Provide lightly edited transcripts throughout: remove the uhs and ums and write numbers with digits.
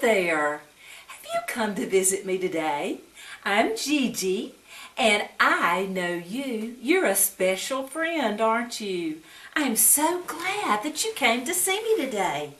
there! Have you come to visit me today? I'm Gigi, and I know you. You're a special friend, aren't you? I'm so glad that you came to see me today.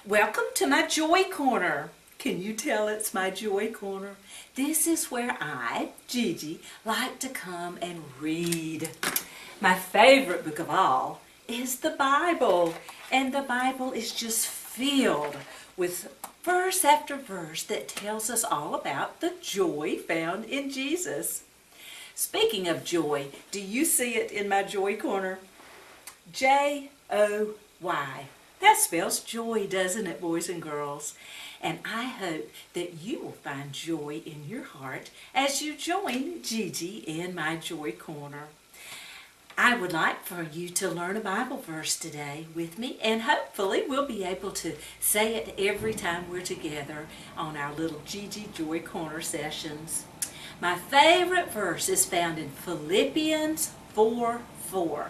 Welcome to my Joy Corner. Can you tell it's my Joy Corner? This is where I, Gigi, like to come and read. My favorite book of all is the Bible, and the Bible is just filled with verse after verse that tells us all about the joy found in Jesus. Speaking of joy, do you see it in my Joy Corner? J-O-Y. That spells joy, doesn't it, boys and girls? And I hope that you will find joy in your heart as you join Gigi in my Joy Corner. I would like for you to learn a Bible verse today with me, and hopefully we'll be able to say it every time we're together on our little Gigi Joy Corner sessions. My favorite verse is found in Philippians 4:4.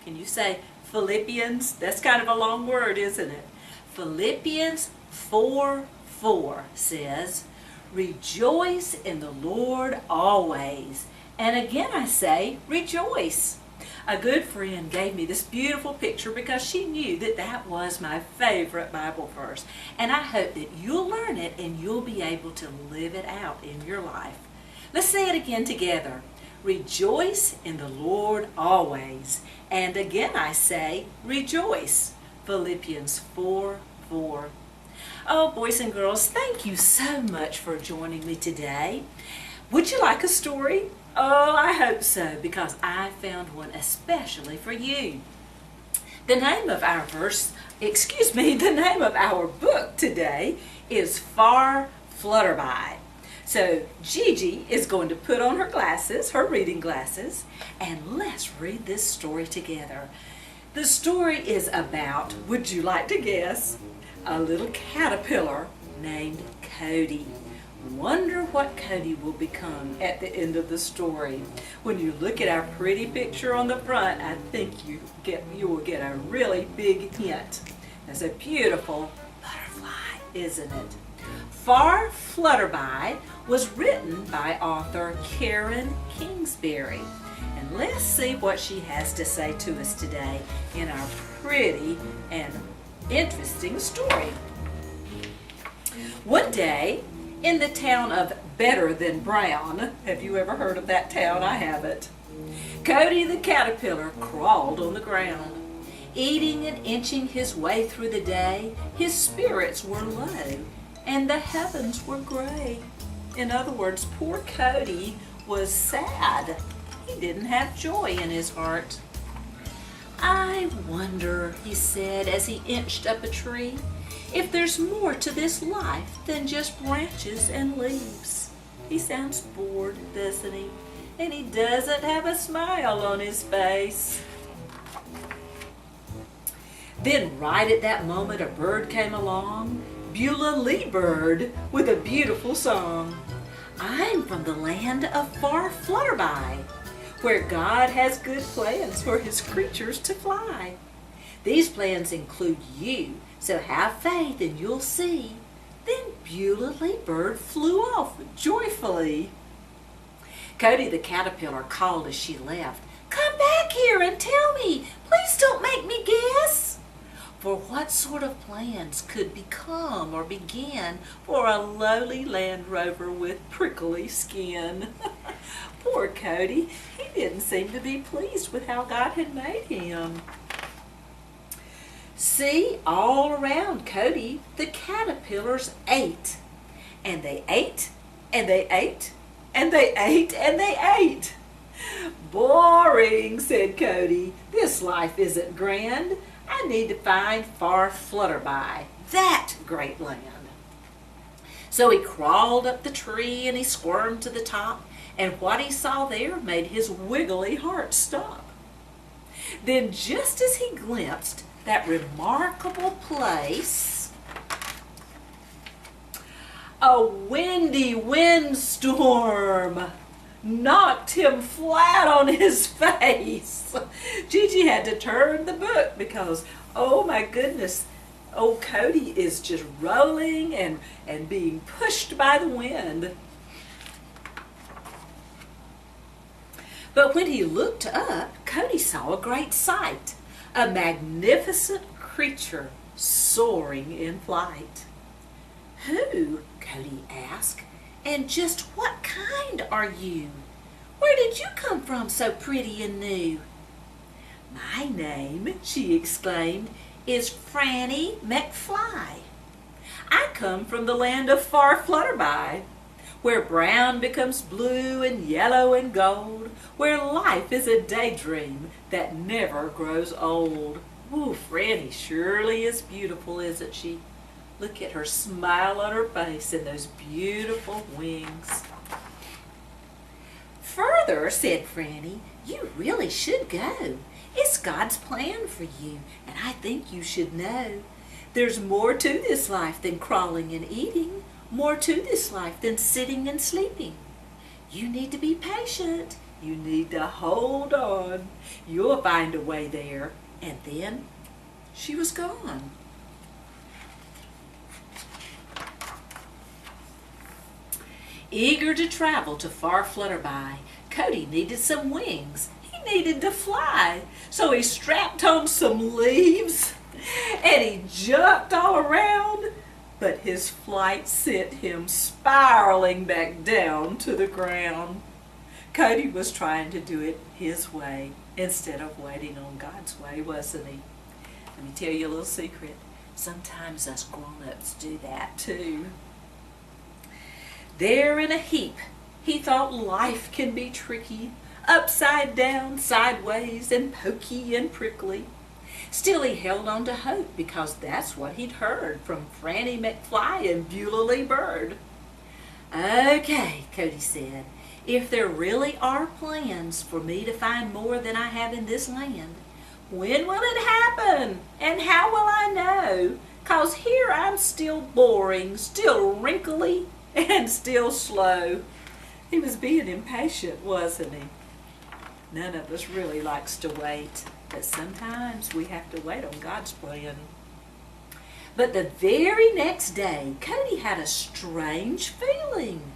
Can you say Philippians? That's kind of a long word, isn't it? Philippians 4:4 says, "Rejoice in the Lord always." And again I say, rejoice. A good friend gave me this beautiful picture because she knew that that was my favorite Bible verse. And I hope that you'll learn it and you'll be able to live it out in your life. Let's say it again together. Rejoice in the Lord always. And again I say, rejoice. Philippians 4:4. Oh, boys and girls, thank you so much for joining me today. Would you like a story? Oh, I hope so, because I found one especially for you. The name of our the name of our book today is FAR FLUTTERBY. So Gigi is going to put on her glasses, her reading glasses, and let's read this story together. The story is about, would you like to guess, a little caterpillar named Cody. Wonder what Cody will become at the end of the story. When you look at our pretty picture on the front, I think you will get a really big hint. There's a beautiful butterfly, isn't it? FAR FLUTTERBY was written by author Karen Kingsbury. And let's see what she has to say to us today in our pretty and interesting story. One day, in the town of Better Than Brown, have you ever heard of that town? I haven't. Cody the caterpillar crawled on the ground. Eating and inching his way through the day, his spirits were low, and the heavens were gray. In other words, poor Cody was sad. He didn't have joy in his heart. "I wonder," he said as he inched up a tree, "if there's more to this life than just branches and leaves." He sounds bored, doesn't he? And he doesn't have a smile on his face. Then right at that moment a bird came along, Beulah Lee Bird, with a beautiful song. "I'm from the land of FAR FLUTTERBY, where God has good plans for his creatures to fly. These plans include you, so have faith and you'll see." Then Beulah Lee Bird flew off joyfully. Cody the caterpillar called as she left, "Come back here and tell me. Please don't make me guess." For what sort of plans could become or begin for a lowly Land Rover with prickly skin? Poor Cody, he didn't seem to be pleased with how God had made him. See, all around Cody, the caterpillars ate. And they ate, and they ate, and they ate, and they ate. "Boring," said Cody. "This life isn't grand. I need to find FAR FLUTTERBY, that great land." So he crawled up the tree and he squirmed to the top, and what he saw there made his wiggly heart stop. Then just as he glimpsed that remarkable place, a windy windstorm knocked him flat on his face. Gigi had to turn the book because, oh my goodness, Old Cody is just rolling and being pushed by the wind. But when he looked up, Cody saw a great sight, a magnificent creature soaring in flight. "Who?" Cody asked, "and just what kind are you? Where did you come from so pretty and new?" "My name," she exclaimed, "is Franny McFly. I come from the land of Far Flutterby, where brown becomes blue and yellow and gold, where life is a daydream that never grows old." Ooh, Franny surely is beautiful, isn't she? Look at her smile on her face and those beautiful wings. "Further," said Franny, "you really should go. It's God's plan for you, and I think you should know. There's more to this life than crawling and eating, more to this life than sitting and sleeping. You need to be patient. You need to hold on. You'll find a way there." And then she was gone. Eager to travel to Far Flutterby, Cody needed some wings. He needed to fly. So he strapped on some leaves and he jumped all around, but his flight sent him spiraling back down to the ground. Cody was trying to do it his way instead of waiting on God's way, wasn't he? Let me tell you a little secret. Sometimes us grown-ups do that too. There in a heap, he thought life can be tricky, upside down, sideways, and pokey and prickly. Still he held on to hope because that's what he'd heard from Franny McFly and Beulah Lee Bird. "Okay," Cody said, "if there really are plans for me to find more than I have in this land, when will it happen? And how will I know? 'Cause here I'm still boring, still wrinkly, and still slow." He was being impatient, wasn't he? None of us really likes to wait, but sometimes we have to wait on God's plan. But the very next day, Cody had a strange feeling.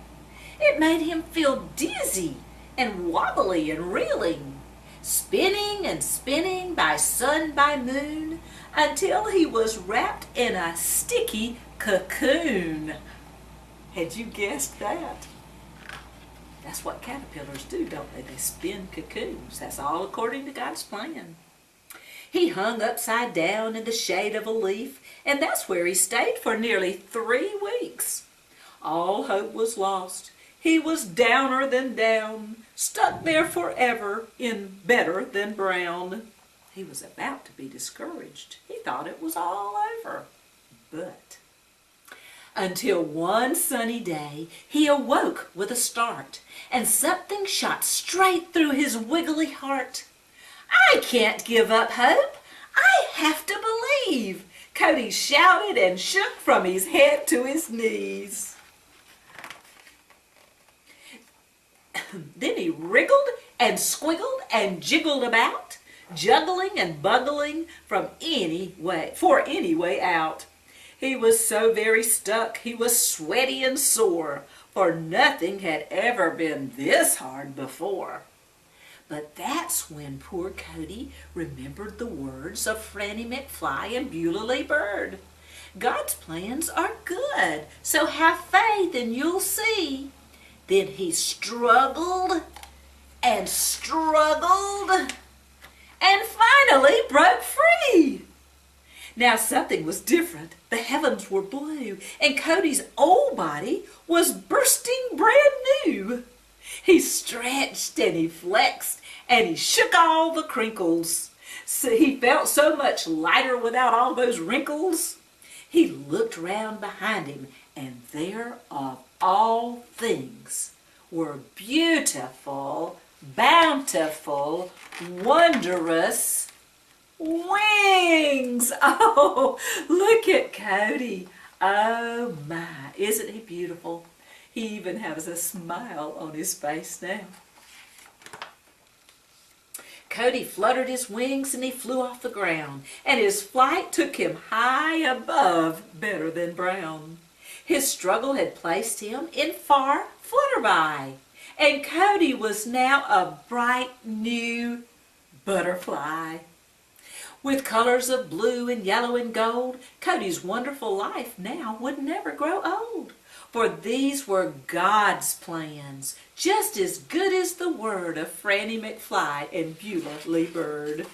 It made him feel dizzy and wobbly and reeling, spinning and spinning by sun by moon, until he was wrapped in a sticky cocoon. Had you guessed that? That's what caterpillars do, don't they? They spin cocoons. That's all according to God's plan. He hung upside down in the shade of a leaf, and that's where he stayed for nearly 3 weeks. All hope was lost. He was downer than down, stuck there forever in better than brown. He was about to be discouraged. He thought it was all over. But until one sunny day, he awoke with a start, and something shot straight through his wiggly heart. "I can't give up hope. I have to believe," Cody shouted and shook from his head to his knees. Then he wriggled and squiggled and jiggled about, juggling and bungling for any way out. He was so very stuck, he was sweaty and sore, for nothing had ever been this hard before. But that's when poor Cody remembered the words of Franny McFly and Beulah Lee Bird. God's plans are good, so have faith and you'll see. Then he struggled and struggled and finally broke free. Now something was different. The heavens were blue, and Cody's old body was bursting brand new. He stretched and he flexed and he shook all the crinkles. So he felt so much lighter without all those wrinkles. He looked round behind him, and there of all things were beautiful, bountiful, wondrous wings. Oh, look at Cody. Oh my, isn't he beautiful? He even has a smile on his face now. Cody fluttered his wings and he flew off the ground, and his flight took him high above better than brown. His struggle had placed him in FAR FLUTTERBY, and Cody was now a bright new butterfly. With colors of blue and yellow and gold, Cody's wonderful life now would never grow old. For these were God's plans, just as good as the word of Franny McFly and Beulah Lee Bird.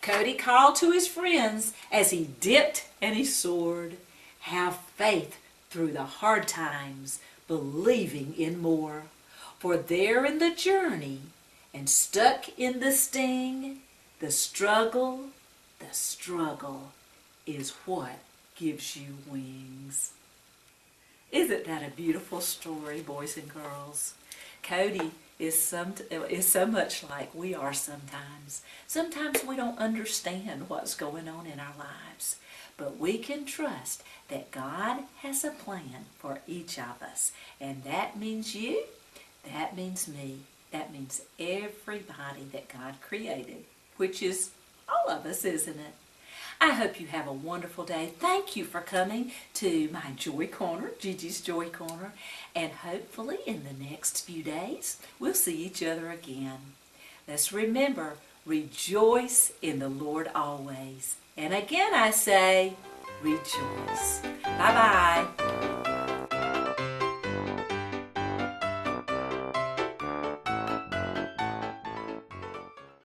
Cody called to his friends as he dipped and he soared. Have faith through the hard times, believing in more. For there in the journey and stuck in the sting, the struggle is what gives you wings. Isn't that a beautiful story, boys and girls? Cody is so much like we are sometimes. Sometimes we don't understand what's going on in our lives, but we can trust that God has a plan for each of us. And that means you, that means me, that means everybody that God created, which is all of us, isn't it? I hope you have a wonderful day. Thank you for coming to my Joy Corner, Gigi's Joy Corner, and hopefully in the next few days we'll see each other again. Let's remember, rejoice in the Lord always. And again I say, rejoice. Bye-bye.